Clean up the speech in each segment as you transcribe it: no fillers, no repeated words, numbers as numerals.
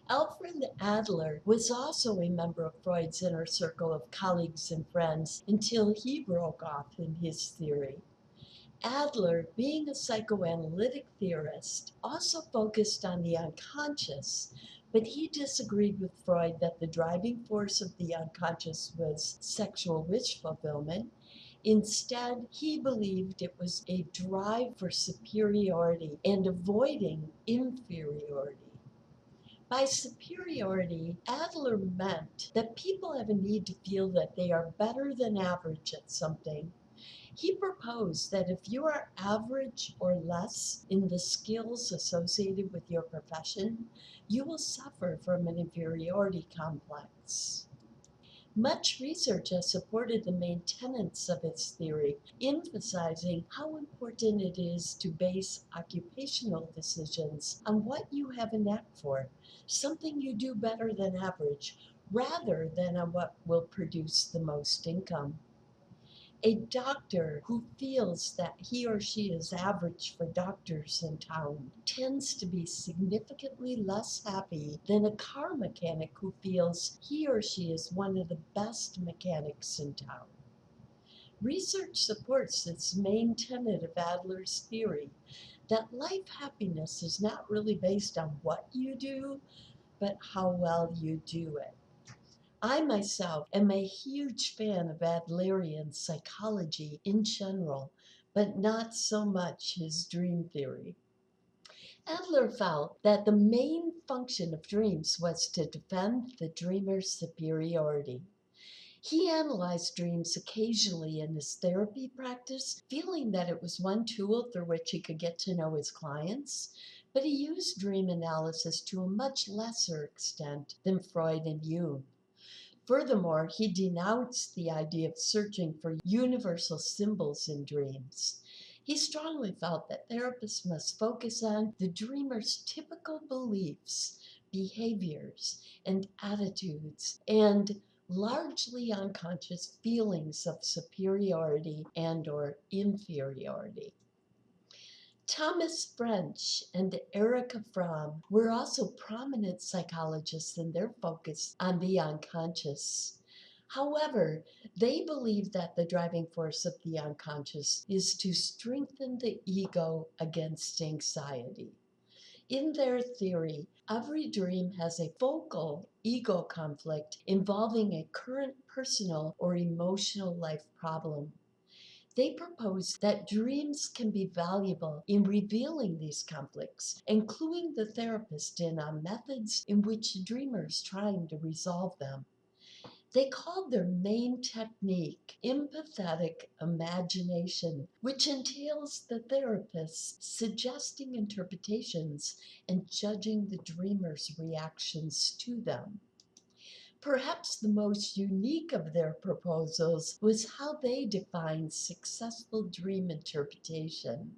Alfred Adler was also a member of Freud's inner circle of colleagues and friends until he broke off in his theory. Adler, being a psychoanalytic theorist, also focused on the unconscious, but he disagreed with Freud that the driving force of the unconscious was sexual wish fulfillment. Instead, he believed it was a drive for superiority and avoiding inferiority. By superiority, Adler meant that people have a need to feel that they are better than average at something. He proposed that if you are average or less in the skills associated with your profession, you will suffer from an inferiority complex. Much research has supported the main tenets of its theory, emphasizing how important it is to base occupational decisions on what you have a knack for, something you do better than average, rather than on what will produce the most income. A doctor who feels that he or she is average for doctors in town tends to be significantly less happy than a car mechanic who feels he or she is one of the best mechanics in town. Research supports this main tenet of Adler's theory that life happiness is not really based on what you do, but how well you do it. I myself am a huge fan of Adlerian psychology in general, but not so much his dream theory. Adler felt that the main function of dreams was to defend the dreamer's superiority. He analyzed dreams occasionally in his therapy practice, feeling that it was one tool through which he could get to know his clients, but he used dream analysis to a much lesser extent than Freud and Jung. Furthermore, he denounced the idea of searching for universal symbols in dreams. He strongly felt that therapists must focus on the dreamer's typical beliefs, behaviors, and attitudes, and largely unconscious feelings of superiority and/or inferiority. Thomas French and Erika Fromm were also prominent psychologists in their focus on the unconscious. However, they believe that the driving force of the unconscious is to strengthen the ego against anxiety. In their theory, every dream has a focal ego conflict involving a current personal or emotional life problem. They propose that dreams can be valuable in revealing these conflicts, including the therapist in on methods in which dreamers trying to resolve them. They called their main technique empathetic imagination, which entails the therapist suggesting interpretations and judging the dreamer's reactions to them. Perhaps the most unique of their proposals was how they defined successful dream interpretation.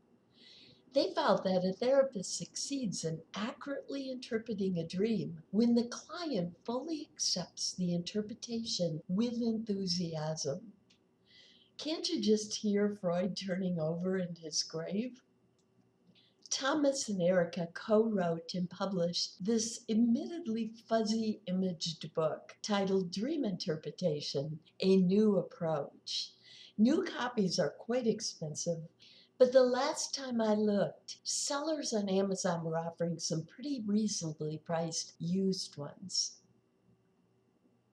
They felt that a therapist succeeds in accurately interpreting a dream when the client fully accepts the interpretation with enthusiasm. Can't you just hear Freud turning over in his grave? Thomas and Erica co-wrote and published this admittedly fuzzy imaged book titled Dream Interpretation: A New Approach. New copies are quite expensive, but the last time I looked, sellers on Amazon were offering some pretty reasonably priced used ones.